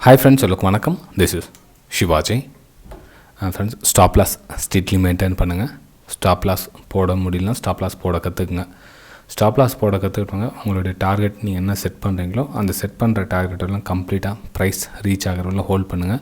Hi friends, welcome வணக்கம். This is Shivaji. Friends, stop loss strictly maintain பண்ணுங்க. Stop loss போட முடியலனா stop loss போட கற்றுக்குங்க. ஸ்டாப் லாஸ் போட கற்றுக்கிட்டவங்க உங்களுடைய டார்கெட் நீங்கள் என்ன செட் பண்ணுறீங்களோ அந்த செட் பண்ணுற டார்கெட்டெல்லாம் கம்ப்ளீட்டாக ப்ரைஸ் ரீச் ஆகிறவங்கள ஹோல்ட் பண்ணுங்கள்.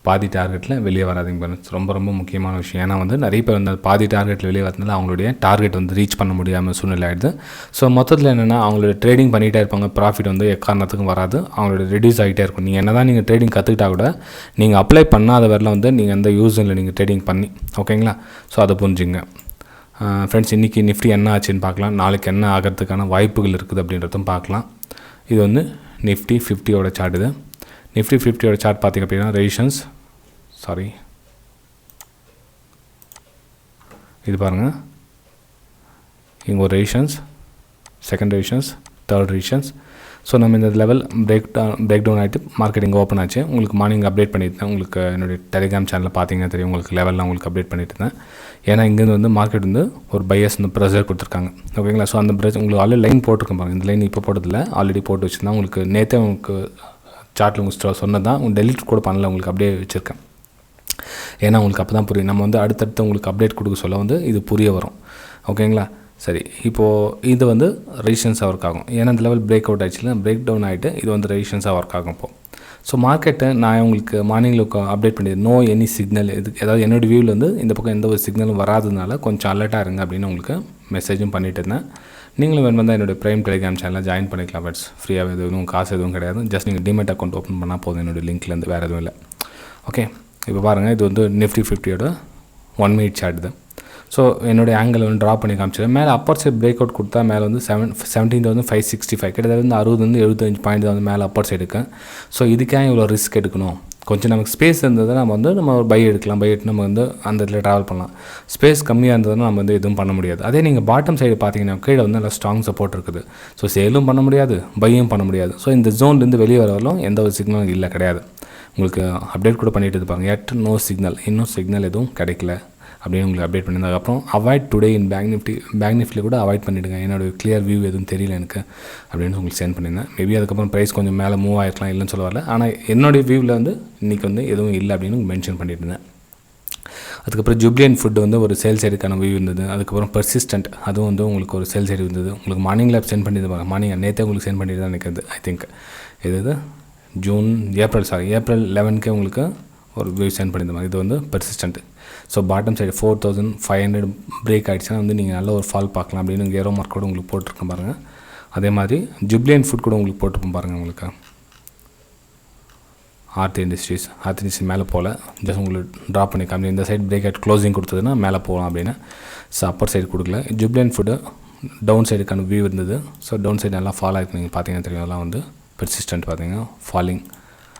பாதி டார்கெட்டில் வெளியே வராதிங்க ஃப்ரெண்ட்ஸ். ரொம்ப ரொம்ப முக்கியமான விஷயம். ஏன்னா நிறைய பேர் பாதி டார்கெட்டில் வெளியே வரதுனால அவங்களுடைய டார்கெட் ரீச் பண்ண முடியாமல் சூழ்நிலை ஆகிடுது. ஸோ மொத்தத்தில் என்னென்னா அவங்களுடைய ட்ரேடிங் பண்ணிகிட்டே இருப்பாங்க, ப்ராஃபிட் எக்காரணத்துக்கும் வராது, அவங்களோட ரெடியூஸ் ஆகிட்டே இருக்கும். நீங்கள் என்ன தான் நீங்கள் ட்ரேடிங் கற்றுக்கிட்டா கூட நீங்கள் அப்ளை பண்ணாத வரல நீங்கள் எந்த யூஸ் இல்லை நீங்கள் ட்ரேடிங் பண்ணி. ஓகேங்களா? ஸோ அதை புரிஞ்சுங்க ஃப்ரெண்ட்ஸ். இன்றைக்கி நிஃப்டி என்ன ஆச்சுன்னு பார்க்கலாம், நாளைக்கு என்ன ஆகிறதுக்கான வாய்ப்புகள் இருக்குது அப்படின்றதும் பார்க்கலாம். இது நிஃப்டி 50யோட சார்ட். இது நிஃப்டி 50யோட சார்ட் பார்த்திங்க அப்படின்னா ரெசிஸ்டன்ஸ் இது பாருங்கள், இங்கே ஒரு resistance, second resistance, third resistance. So நம்ம இந்த லெவல் பிரேக் டவுன் ஆகிட்டு மார்க்கெட் இங்கே ஓப்பன் ஆச்சு. உங்களுக்கு மார்னிங் அப்டேட் பண்ணியிருந்தேன். உங்களுக்கு என்னுடைய டெலிகிராம் சேனலில் பார்த்தீங்கன்னா தெரியும், உங்களுக்கு லெவலில் உங்களுக்கு அப்டேட் பண்ணிட்டு இருந்தேன். ஏன்னா இங்கேருந்து மார்க்கெட் ஒரு பையர்ஸ் ப்ரெஷர் கொடுத்துருக்காங்க. ஓகேங்களா? ஸோ அந்த ப்ரெஷர் உங்களுக்கு ஆல்ரெடி லைன் போட்டிருக்கேன் பாருங்கள். இந்த லைன் இப்போ போட்டதில்ல, ஆல்ரெடி போட்டு வச்சுருந்தேன். உங்களுக்கு நேற்றே உங்களுக்கு சார்ட்டில் உங்களுக்கு சொன்னது தான், உங்களுக்கு டெலிட் கூட பண்ணல, உங்களுக்கு அப்படியே வச்சுருக்கேன். ஏன்னா உங்களுக்கு அப்போ தான் புரியும். நம்ம அடுத்தடுத்து உங்களுக்கு அப்டேட் கொடுக்க சொல்ல இது புரிய வரும். ஓகேங்களா? சரி, இப்போது இது ரெசிஸ்டன்ஸாக ஒர்க் ஆகும். ஏன்னா இந்த லெவல் பிரேக் அவுட் ஆகிடுச்சுல, பிரேக் டவுன் ஆகிட்டு இது ரெசிஸ்டன்ஸாக ஒர்க் ஆகும். இப்போது ஸோ மார்க்கெட்டை நான் உங்களுக்கு மார்னிங்கில் அப்டேட் பண்ணிடுறேன். நோ எனி சிக்னல், அதாவது என்னோடய வியூவில் இந்த பக்கம் எந்த ஒரு சிக்னலும் வராததுனால கொஞ்சம் அலர்ட்டாக இருங்க அப்படின்னு உங்களுக்கு மெசேஜும் பண்ணிட்டு இருந்தேன். நீங்களும் வேணும் தான் என்னுடைய ப்ரைம் டெலிகிராம் சேனலில் ஜாயின் பண்ணிக்கலாம். பட்ஸ் ஃப்ரீயாக எதுவும் காசு எதுவும் கிடையாது. ஜஸ்ட் நீங்கள் டிமெட் அக்கௌண்ட் ஓப்பன் பண்ணால் போதும் என்னுடைய லிங்க்லேருந்து, வேறு எதுவும் இல்லை. ஓகே, இப்போ பாருங்கள், இது நிஃப்டி 50யோட 1 மினிட் சார்ட். இது ஸோ என்னுடைய ஆங்கிள் ட்ரா பண்ணி காமிச்சிடுறேன். மேலே அப்பர் சைட் பிரேக் அவுட் கொடுத்தா மேலே 17,565 கிட்டத்தட்ட 60-75 பாயிண்ட் தான் மேலே அப்பர் சைடு இருக்குது. ஸோ இதுக்காக இவ்வளோ ரிஸ்க் எடுக்கணும்? கொஞ்சம் நமக்கு ஸ்பேஸ் இருந்ததுன்னா நம்ம ஒரு பை எடுக்கலாம். பை எடுத்து நம்ம அந்த இடத்துல ட்ராவல் பண்ணலாம். ஸ்பேஸ் கம்மியாக இருந்ததுன்னா நம்ம எதுவும் பண்ண முடியாது. அதே நீங்கள் பாட்டம் சைடு பார்த்தீங்கன்னா கீழே நல்லா ஸ்ட்ராங் சப்போர்ட் இருக்குது. ஸோ சேலும் பண்ண முடியாது, பையும் பண்ண முடியாது. ஸோ இந்த ஜோன்லேருந்து வெளியே வரவரும் எந்த ஒரு சிக்னலும் இல்லை, கிடையாது. உங்களுக்கு அப்டேட் கூட பண்ணிட்டு இருப்பாங்க, எட் நோ சிக்னல், இன்னும் சிக்னல் எதுவும் கிடைக்கல அப்படின்னு உங்களுக்கு அப்டேட் பண்ணியிருந்ததுக்கப்புறம் அவாய்ட் டுடே இன் பேங்க் நிஃப்டியில் கூட அவாய்ட் பண்ணிவிடுங்க. என்னோடய கிளியர் வியூ எதுவும் தெரியல எனக்கு அப்படின்னு உங்களுக்கு சென்ட் பண்ணியிருந்தேன். மேபி அதுக்கப்புறம் ப்ரைஸ் கொஞ்சம் மேலே மூவ் ஆகிருக்கலாம், இல்லைன்னு சொல்ல வரல. ஆனால் என்னுடைய வியூவில் இன்றைக்கி எதுவும் இல்லை அப்படின்னு மென்ஷன் பண்ணியிருந்தேன். அதுக்கப்புறம் ஜூப்ளியன் ஃபுட் ஒரு சேல் சைடுக்கான வியூ இருந்தது. அதுக்கப்புறம் பெர்சிஸ்டன்ட், அதுவும் உங்களுக்கு ஒரு சேல் சைடு இருந்தது. உங்களுக்கு மார்னிங்கில் சென்ட் பண்ணியிருந்தாங்க, மார்னிங் நேற்றே உங்களுக்கு சென்ட் பண்ணிட்டு தான் நினைக்கிறது. ஐ திங்க் இது ஏப்ரல் 11 உங்களுக்கு ஒரு வியூ சென்ட் பண்ணியிருந்தாங்க. இது persistent. So bottom side 4,500 break ஆகிடுச்சுன்னா நீங்கள் நல்ல ஒரு ஃபால் பார்க்கலாம் அப்படின்னு ஏரோ மார்க் கூட உங்களுக்கு போட்டிருக்கேன் பாருங்கள். அதே மாதிரி ஜூப்ளியன் ஃபுட் கூட உங்களுக்கு போட்டிருப்போம் பாருங்கள். உங்களுக்கு ஆர்த்தி இண்டஸ்ட்ரீஸ் மேலே போகல, ஜஸ்ட் உங்களுக்கு ட்ராப் பண்ணி காமி. இந்த சைடு பிரேக் ஆகிட்டு க்ளோசிங் கொடுத்ததுன்னா மேலே போகலாம் அப்படின்னு. ஸோ அப்பர் சைடு கொடுக்கல. ஜூப்ளியன் ஃபுட்டு டவுன் சைடுக்கான வியூ இருந்தது. ஸோ டவுன் சைடு நல்லா ஃபால் ஆகிருக்கு. நீங்கள் பார்த்தீங்கன்னா தெரியும், அதெல்லாம் பெர்சிஸ்டன்ட் பார்த்தீங்கன்னா ஃபாலிங்.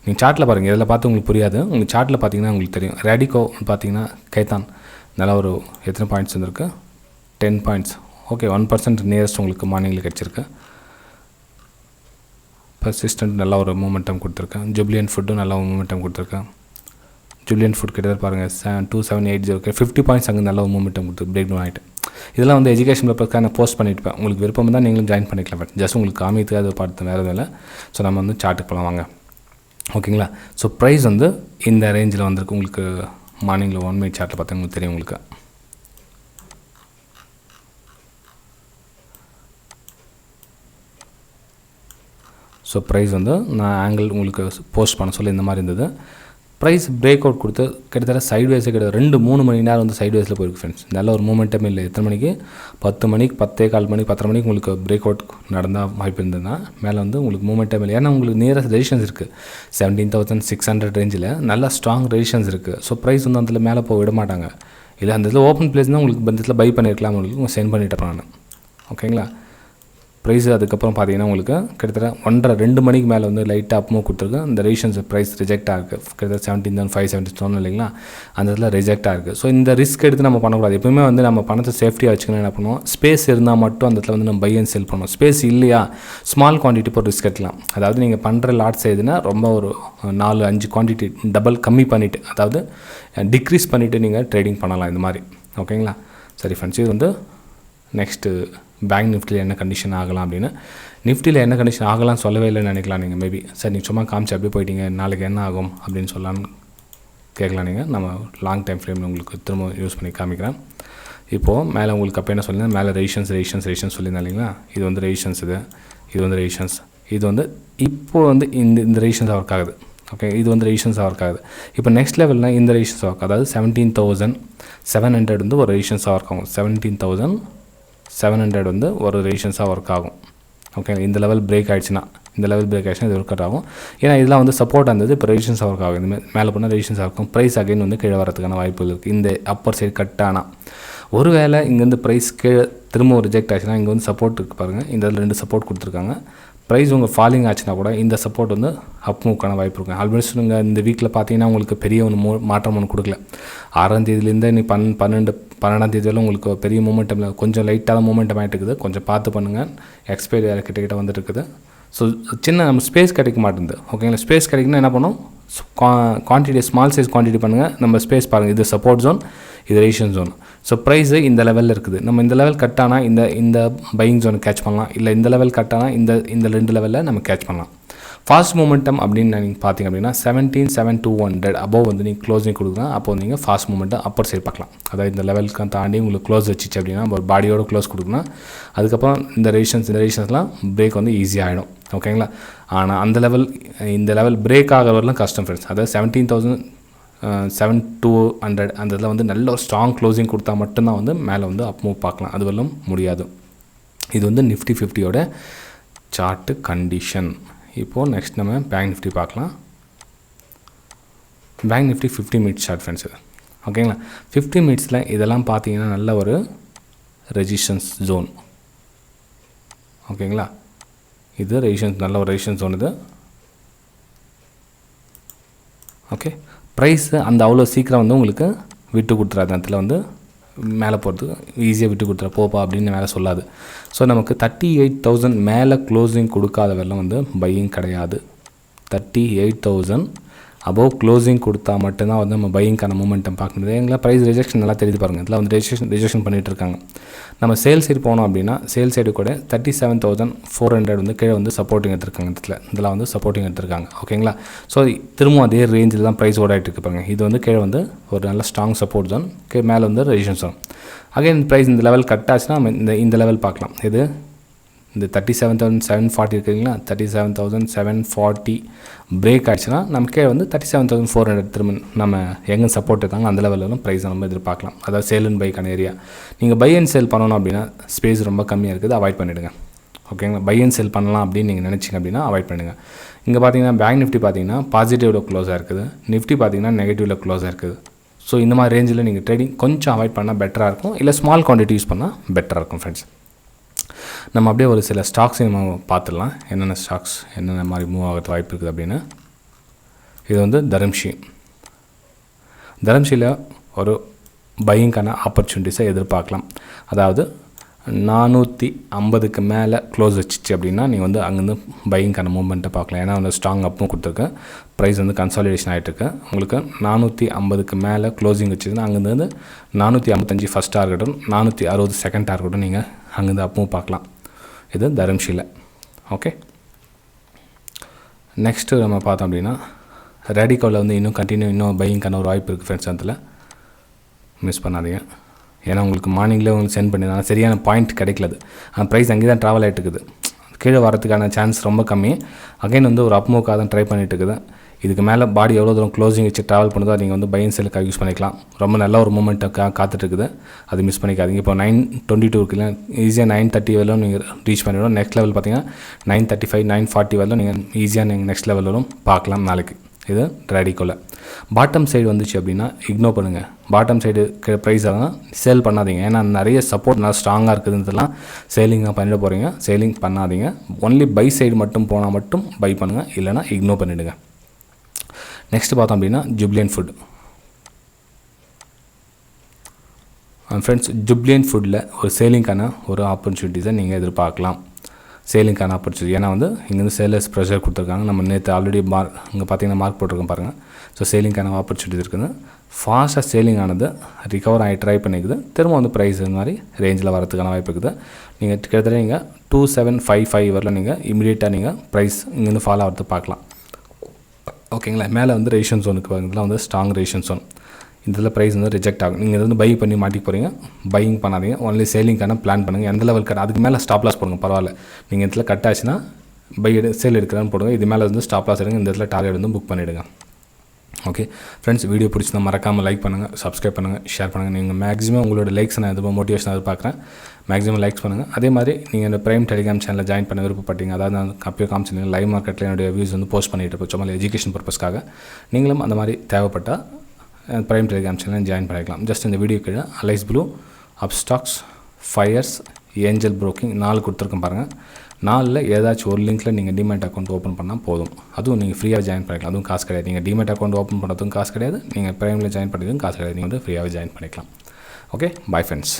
நீங்கள் சார்ட்டில் பாருங்கள், இதில் பார்த்து உங்களுக்கு புரியாது. உங்களுக்கு சார்ட்டில் பார்த்தீங்கன்னா உங்களுக்கு தெரியும். ரேடிகோ பார்த்தீங்கன்னா கைத்தான் நல்லா ஒரு எத்தனை பாயிண்ட்ஸ் வந்துருக்கு, 10 பாயிண்ட்ஸ். ஓகே, 1% நியரஸ்ட் உங்களுக்கு மார்னிங்கில் கிடச்சிருக்கு. பெர்சிஸ்டன்ட் நல்லா ஒரு மூமெண்டம் கொடுத்துருக்கேன். ஜூப்ளியன் ஃபுட்டும் நல்லா ஒரு மூமெண்டம் கொடுத்துருக்கேன். ஜூப்ளியன் ஃபுட் கிட்டத்தட்ட பாருங்கள் 2780 50 பாயிண்ட்ஸ் அங்கே நல்ல ஒரு மூமெண்டம் கொடுத்து பிரேக் டவுன் ஆகிட்டு. இதெல்லாம் எஜுகேஷன் பர்பஸ்க்காக நான் போஸ்ட் பண்ணியிருப்பேன். உங்களுக்கு விருப்பம் தான் நீங்களும் ஜாயின் பண்ணிக்கலாம். பட் ஜஸ்ட் உங்களுக்கு காமித்து அதை பார்த்து வேறு எதுவும் இல்லை. ஸோ நம்ம சார்ட்டுக்கு போகலாம் வாங்க. ஓகேங்களா? ஸோ ப்ரைஸ் இந்த ரேஞ்சில் வந்திருக்கு. உங்களுக்கு மார்னிங்கில் 1 மினிட் சார்ட்டில் பார்த்தா உங்களுக்கு தெரியும். உங்களுக்கு ஸோ ப்ரைஸ் நான் ஆங்கிள் உங்களுக்கு போஸ்ட் பண்ண சொல்ல இந்த மாதிரி இருந்தது. ப்ரைஸ் பிரேக் அவுட் கொடுத்து கிட்டத்தட்ட சைட்வேஸே கிட்டத்தட்ட 2-3 மணி நேரம் சைட்வேஸில் போயிருக்கு ஃப்ரெண்ட்ஸ். நல்ல ஒரு மூமெண்ட்டமே இல்லை. எத்தனை மணிக்கு 10 மணிக்கு 10:15 மணிக்கு 10:30 மணிக்கு உங்களுக்கு பிரேக் அவுட் நடந்தால் வாய்ப்பு இருந்ததுன்னா மேலே உங்களுக்கு மூமெண்ட்டமே இல்லை. ஏன்னா உங்களுக்கு நியரஸ்ட் ரெசிஸ்டன்ஸ் இருக்குது 17,600 ரேஞ்சில் நல்ல ஸ்ட்ராங் ரெசிஸ்டன்ஸ் இருக்குது. ஸோ ப்ரைஸ் அதில் மேலே போக விட மாட்டாங்க. இல்லை அந்த இதில் ஓப்பன் பிளேஸ் தான் உங்களுக்கு இந்த இடத்துல பை பண்ணியிருக்கலாம், உங்களுக்கு சென்ட் பண்ணிட்டேன் நான். ஓகேங்களா? ப்ரைஸ் அதுக்கப்புறம் பார்த்தீங்கன்னா உங்களுக்கு கிட்டத்தட்ட 1:30-2 மணிக்கு மேலே லைட்டாக அப்மோ கொடுத்துருக்கு. இந்த ரெசிஸ்டன்ஸ் ப்ரைஸ் ரிஜெக்ட் ஆகிருக்கு. கிட்டத்தட்ட 17,570 சொன்னோம் இல்லைங்களா, அந்த இடத்துல ரிஜெக்ட் ஆகிருக்கு. ஸோ இந்த ரிஸ்க் எடுத்து நம்ம பண்ணக்கூடாது. எப்பவுமே நம்ம பணத்தை சேஃப்டியாக வச்சுக்கணும். என்ன பண்ணுவோம், ஸ்பேஸ் இருந்தால் மட்டும் அந்த இடத்துல நம்ம பை அண்ட் செல் பண்ணணும். ஸ்பேஸ் இல்லையா, ஸ்மால் குவான்டிட்டி போட்டு ரிஸ்க் எடுக்கலாம். அதாவது நீங்கள் பண்ணுற லாட்ஸ் எதுனா ரொம்ப ஒரு 4-5 குவான்டிட்டி டபுள் கம்மி பண்ணிவிட்டு, அதாவது டிக்ரீஸ் பண்ணிவிட்டு நீங்கள் ட்ரேடிங் பண்ணலாம் இந்த மாதிரி. ஓகேங்களா? சரி ஃப்ரெண்ட்ஸ், இது நெக்ஸ்ட்டு பேங்க் நிஃப்டியில் என்ன கண்டிஷன் ஆகலாம் அப்படின்னு. நிஃப்டியில் என்ன கண்டிஷன் ஆகலாம்னு சொல்லவே இல்லைன்னு நினைக்கலாம் நீங்கள். மேபி சார் நீங்கள் சும்மா காமிச்சு அப்படியே போயிட்டீங்க, நாளைக்கு என்ன ஆகும் அப்படின்னு சொல்லலான்னு கேட்கலாம் நீங்கள். நம்ம லாங் டைம் ஃப்ரேமில் உங்களுக்கு திரும்ப யூஸ் பண்ணி காமிக்கிறேன். இப்போது மேலே உங்களுக்கு அப்போ என்ன சொல்லியிருந்தேன், மேலே ரெசிஷன்ஸ் சொல்லியிருந்தேன் இல்லைங்களா. இது வந்து ரெசிஷன்ஸ், இது வந்து ரெசிஷன்ஸ், இது வந்து இப்போது வந்து இந்த ரெசிஷன்ஸ் ஒர்க் ஆகுது. ஓகே, இது வந்து ரெசிஷன்ஸ் ஒர்க் ஆகுது. இப்போ நெக்ஸ்ட் லெவலில் இந்த ரெசிஷன்ஸ் ஒர்க், அதாவது 17,700 வந்து ஒரு ரெசிஷன்ஸாக ஒர்க் ஆகும். 17,700 வந்து ஒரு ரெசிஷன்ஸாக ஒர்க் ஆகும். ஓகே, இந்த லெவல் பிரேக் ஆகிடுச்சுன்னா இது ஒர்க் அவுட் ஆகும். ஏன்னா இதெல்லாம் வந்து சப்போர்ட் இருந்தது, இப்போ ரெசிஷன்ஸாக ஒர்க் ஆகும். இந்தமாதிரி மேலே போனால் ரெசிஷன்ஸாக இருக்கும். ப்ரைஸ் அகைன் வந்து கீழே வரதுக்கான வாய்ப்புகள் இருக்குது. இந்த அப்பர் சைடு கட் ஆனால் ஒருவேளை இங்கேருந்து ப்ரைஸ் கீழே திரும்ப ரிஜெக்ட் ஆச்சுன்னா இங்கே வந்து சப்போர்ட் இருக்குது பாருங்கள். இந்த 2 சப்போர்ட் கொடுத்துருக்காங்க. ப்ரைஸ் உங்கள் ஃபாலிங் ஆச்சுன்னா கூட இந்த சப்போர்ட் வந்து அப் மூவ்க்கான வாய்ப்பு இருக்கும். ஆல்மோஸ்ட் நீங்கள் இந்த வீக்கில் பார்த்தீங்கன்னா உங்களுக்கு பெரிய மாற்றம் ஒன்று கொடுக்கல. 6ஆம் தேதியிலேருந்து நீ 12ஆம் தேதியில் உங்களுக்கு பெரிய மூமெண்டம் இல்லை, கொஞ்சம் லைட்டாக மூமெண்டம் ஆகிட்டு இருக்குது. கொஞ்சம் பார்த்து பண்ணுங்கள். எக்ஸ்பைரி கிட்ட வந்துட்டு இருக்குது. ஸோ சின்ன நம்ம ஸ்பேஸ் கிடைக்க மாட்டேங்குது. ஓகேங்களா, ஸ்பேஸ் கிடைக்குன்னா என்ன பண்ணணும், குவான்டிட்டி ஸ்மால் சைஸ் குவான்டிட்டி பண்ணுங்கள். நம்ம ஸ்பேஸ் பாருங்கள், இது சப்போர்ட் ஜோன், இது ரெசிஷன் ஜோன். ஸோ ப்ரைஸு இந்த லெவலில் இருக்குது. நம்ம இந்த லெவல் கட் ஆனால் இந்த பையிங் ஜோனை கேட்ச் பண்ணலாம், இல்லை இந்த லெவல் கட் ஆனால் இந்த 2 லெவலில் நம்ம கேட்ச் பண்ணலாம். ஃபாஸ்ட் மூமெண்டம் அப்படின்னு நீங்கள் பார்த்தீங்க அப்படின்னா 17,700 அபோவ் வந்து நீங்கள் க்ளோசிங் கொடுக்குறேன். அப்போ நீங்கள் ஃபாஸ்ட் மூமெண்ட்டை அப்பர் சைடு பார்க்கலாம். அதாவது இந்த லெவலுக்கு தாண்டி உங்களுக்கு க்ளோஸ் வச்சிச்சு அப்படின்னா ஒரு பாடியோட க்ளோஸ் கொடுக்கணும். அதுக்கப்புறம் இந்த ரெசிஷன்ஸ்லாம் பிரேக் வந்து ஈஸியாக ஆகிடும். ஓகேங்களா, ஆனால் இந்த லெவல் பிரேக் ஆகிறவரெலாம் கஷ்டம் ஃப்ரெண்ட்ஸ். அதாவது 17,700 அந்த இதில் வந்து நல்ல ஒரு ஸ்ட்ராங் க்ளோசிங் கொடுத்தா மட்டும்தான் வந்து மேலே வந்து அப் மூவ் பார்க்கலாம். அது வரலும் முடியாது. இது வந்து நிஃப்டி 50யோட சார்ட்டு கண்டிஷன். இப்போது நெக்ஸ்ட் நம்ம பேங்க் நிஃப்டி பார்க்கலாம். Bank Nifty 50 minutes chart friends இது. ஓகேங்களா, 50 மினிட்ஸில் இதெல்லாம் பார்த்தீங்கன்னா நல்ல ஒரு ரெசிஸ்டன்ஸ் ஜோன். ஓகேங்களா, இது நல்ல ஒரு ரெசிஸ்டன்ஸ் ஜோன் இது. ஓகே, ப்ரைஸு அந்த அவ்வளோ சீக்கிரம் வந்து உங்களுக்கு விட்டு கொடுத்துறாது. அதில் வந்து மேலே போகிறதுக்கு ஈஸியாக விட்டு கொடுத்துற போப்பா அப்படின்னு மேலே சொல்லாது. ஸோ நமக்கு 38,000 மேலே க்ளோசிங் கொடுக்காத வெள்ளம் வந்து பையிங் கிடையாது. 38,000 அபோவ் க்ளோசிங் கொடுத்தா மட்டும்தான் வந்து நம்ம பையிங்கான மூமெண்டம் பார்க்க முடியுது. எங்களை ப்ரைஸ் ரிஜெக்ஷன் நல்லா தெரியுது பாருங்கள். இதில் வந்து ரிஜெக்ஷன் பண்ணிகிட்டு இருக்காங்க. நம்ம சேல் சைடு போனோம் அப்படின்னா சேல் சைடு கூட 37,400 வந்து கீழே வந்து சப்போர்ட்டிங் எடுத்துருக்காங்க. இதில் வந்து சப்போர்ட்டிங் எடுத்துருக்காங்க. ஓகேங்களா, ஸோ திரும்பவும் அதே ரேஞ்சில் தான் ப்ரைஸ் ஓடாயிட்டு இருக்கு பாருங்க. இது வந்து கீழே வந்து ஒரு நல்ல ஸ்ட்ராங் சப்போர்ட் ஜோன், மேலே வந்து ரெசிஸ்டன்ஸ் ஜோன். அகைன் ப்ரைஸ் இந்த லெவல் கட் ஆச்சுன்னா நம்ம இந்த லெவல் பார்க்கலாம். இது இந்த 37,740 இருக்குங்களா, 37,740 பிரேக் ஆகிடுச்சுன்னா நமக்கே வந்து 37,400 திரும்ப நம்ம எங்கே சப்போர்ட் இருக்காங்க அந்த லெவலிலும் ப்ரைஸ் நம்ம எதிர்பார்க்கலாம். அதாவது சேல் அண்ட் பைக்கான ஏரியா. நீங்கள் பை அண்ட் சேல் பண்ணணும் அப்படின்னா ஸ்பேஸ் ரொம்ப கம்மியாக இருக்குது, அவாய்ட் பண்ணிவிடுங்க. ஓகேங்களா, பை அண்ட் சேல் பண்ணலாம் அப்படின்னு நீங்கள் நினச்சிங்க அப்படின்னா அவாய்ட் பண்ணுங்கள். இங்கே பார்த்தீங்கன்னா பேங்க் நிஃப்டி பார்த்தீங்கன்னா பாசிட்டிவில் க்ளோஸாக இருக்குது, நிஃப்டி பார்த்தீங்கன்னா நெகட்டிவில் க்ளோஸாக இருக்குது. ஸோ இந்த மாதிரி ரேஞ்சில் நீங்கள் ட்ரேடிங் கொஞ்சம் அவாய்ட் பண்ணால் பெட்டராக இருக்கும், இல்லை ஸ்மால் குவான்டிட்டி யூஸ் பண்ணால் பெட்டராக இருக்கும் ஃப்ரெண்ட்ஸ். நம்ம அப்படியே ஒரு சில ஸ்டாக்ஸையும் நம்ம பார்த்துடலாம், என்னென்ன ஸ்டாக்ஸ் என்னென்ன மாதிரி மூவ் ஆகிறது வாய்ப்பு இருக்குது அப்படின்னு. இது வந்து தரம்ஷியில் ஒரு பையிங்கான ஆப்பர்ச்சுனிட்டிஸை எதிர்பார்க்கலாம். அதாவது 450க்கு மேலே க்ளோஸ் வச்சிச்சு அப்படின்னா நீங்கள் வந்து அங்கேருந்து பையிங்கான மூவ்மெண்ட்டை பார்க்கலாம். ஏன்னா வந்து ஸ்ட்ராங் அப்பும் கொடுத்துருக்கேன், ப்ரைஸ் வந்து கன்சாலிடேஷன் ஆகிட்டுருக்கு. உங்களுக்கு 450க்கு மேலே க்ளோசிங் வச்சுதுன்னா அங்கேருந்து 455 ஃபஸ்ட் டார்கெட்டும் 460 செகண்ட் டார்கெட்டும் நீங்கள் அங்கேருந்து அப்பும் பார்க்கலாம். இது தரம்ஷியில். ஓகே, நெக்ஸ்ட்டு நம்ம பார்த்தோம் அப்படின்னா ரேடிகோவில் வந்து இன்னும் பையிங்கான ஒரு வாய்ப்பு இருக்குது ஃப்ரெண்ட்ஸ். அதில் மிஸ் பண்ணாதீங்க. ஏன்னா உங்களுக்கு மார்னிங்கில் உங்களுக்கு சென்ட் பண்ணிடுறாங்க, சரியான பாயிண்ட் கிடைக்கலது. அந்த ப்ரைஸ் அங்கே தான் ட்ராவல் ஆகிட்டு இருக்குது, கீழே வரதுக்கான சான்ஸ் ரொம்ப கம்மி. அகைன் வந்து ஒரு அப்மூக்காக தான் ட்ரை பண்ணிட்டு இருக்குது. இதுக்கு மேலே பாடி எவ்வளோ தூரம் க்ளோசிங் வச்சு ட்ராவல் பண்ணுறதோ நீங்கள் வந்து பை அண்ட் செல்லுக்காக யூஸ் பண்ணிக்கலாம். ரொம்ப நல்ல ஒரு மூமெண்ட்டுக்காக காத்துட்ருக்குது, அது மிஸ் பண்ணிக்காதீங்க. இப்போ 922 இருக்குல்ல, ஈஸியாக 930 வரலும் நீங்கள் ரீச் பண்ணிவிடும். நெக்ஸ்ட் லெவல் பார்த்தீங்கன்னா 935 940 வரலும் நீங்கள் ஈஸியாக நீங்கள் நெக்ஸ்ட் லெவலும் பார்க்கலாம் நாளைக்கு. இது ரேடிகோவில் பாட்டம் சைடு வந்துச்சு அப்படின்னா இக்னோர் பண்ணுங்கள். பாட்டம் சைடு ப்ரைஸ் எல்லாம் சேல் பண்ணாதீங்க. ஏன்னா நிறைய சப்போர்ட் நல்லா ஸ்ட்ராங்காக இருக்குதுன்றதுலாம் சேலிங்காக பண்ணிட்டு போகிறீங்க. சேலிங் பண்ணாதீங்க. ஒன்லி பை சைடு மட்டும் போனால் மட்டும் பை பண்ணுங்கள், இல்லைனா இக்னோர் பண்ணிவிடுங்க. நெக்ஸ்ட் பார்த்தோம் அப்படின்னா ஜுப்லியன் ஃபுட். ஃப்ரெண்ட்ஸ், ஜுப்லியன் ஃபுட்டில் ஒரு சேலிங்கான ஒரு ஆப்பர்ச்சுனிட்டிஸை நீங்கள் எதிர்பார்க்கலாம். சேலிங்கான ஆப்பர்ச்சுனிட்டி. ஏன்னா வந்து இங்கேருந்து சேலர்ஸ் ப்ரெஷர் கொடுத்துருக்காங்க. நம்ம நேற்று ஆல்ரெடி இங்கே பார்த்தீங்கன்னா மார்க் போட்டிருக்கோம் பாருங்கள். ஸோ சேலிங்கான ஆப்பர்ச்சுனிட்டி இருக்குது. ஃபாஸ்ட்டாக சேலிங் ஆனது ரிகவர் ஆகி ட்ரை பண்ணிக்குது. திரும்ப வந்து ப்ரைஸ் இந்த மாதிரி ரேஞ்சில் வரதுக்கான வாய்ப்பு இருக்குது. நீங்கள் கிட்டத்தட்ட நீங்கள் 2755 வரல நீங்கள் இமீடியட்டாக நீங்கள் ப்ரைஸ் இங்கேருந்து ஃபாலோ ஆகிறது பார்க்கலாம். ஓகேங்களா. மேலே வந்து ரேஷன் ஜோனுக்கு பாருங்க. இதெல்லாம் வந்து ஸ்ட்ராங் ரேஷன் ஜோன். இதில் ப்ரைஸ் வந்து ரிஜெக்ட் ஆகும். நீங்கள் வந்து பை பண்ணி மாட்டி போகிறீங்க. பையிங் பண்ணாதீங்க. ஒன்லி சேலிங்கான பிளான் பண்ணுங்கள். எந்த லெவல் கட் அதுக்கு மேலே ஸ்டாப் லாஸ் போடுங்க. பரவாயில்ல. நீங்கள் இதில் கட் ஆச்சுன்னா சேல் எடுக்கிறான்னு போடுங்க. இது மேலே வந்து ஸ்டாப் லாஸ் எடுங்க. இந்த இடத்துல டார்கெட் வந்து புக் பண்ணிவிடுங்க. ஓகே ஃப்ரெண்ட்ஸ், வீடியோ பிடிச்சிருந்தா மறக்காமல் லைக் பண்ணுங்கள், சப்ஸ்கிரைப் பண்ணுங்கள், ஷேர் பண்ணுங்கள். நீங்கள் மேக்ஸிமம் உங்களோட லைக்ஸ் நான் எதுவும் மோட்டிவேஷன் எதிர்பார்க்குறேன். மேக்ஸிமம் லைக்ஸ் பண்ணுங்கள். அதே மாதிரி நீங்கள் இந்த பிரைம் டெலிகிராம் சேனலில் ஜாயின் பண்ண விருப்பப்பட்டீங்க. அதாவது நான் அப்பயே காமிச்சிருந்தேன் லைவ் மார்க்கெட்டில் என்னுடைய வியூஸ் வந்து போஸ்ட் பண்ணிட்டு இருப்போம். சும்மா எஜுகேஷன் பர்பஸ்க்காக. நீங்களும் அந்த மாதிரி தேவைப்பட்டால் பிரைம் டெலிகிராம் சேனல் ஜாயின் பண்ணிக்கலாம். ஜஸ்ட் இந்த வீடியோ கீழே Alice Blue, Upstox, Fyers, Angel Broking 4 கொடுத்துருக்கேன் பாருங்கள். 4ல் ஏதாச்சும் ஒரு லிங்க்கில் நீங்கள் டிமேட் அக்கௌண்ட் ஓப்பன் பண்ணால் போதும். அதுவும் நீங்கள் ஃப்ரீயாக ஜாயின் பண்ணிக்கலாம். அதுவும் காசு கிடையாது. நீங்கள் டிமேட் அக்கௌண்ட் ஓப்பன் பண்ணுறதுக்கும் காசு கிடையாது. நீங்கள் பிரைமில் ஜாயின் பண்ணுறதுக்கும் காசு கிடையாது. நீங்கள் வந்து ஃப்ரீயாகவே ஜாயின் பண்ணிக்கலாம். Okay, bye friends.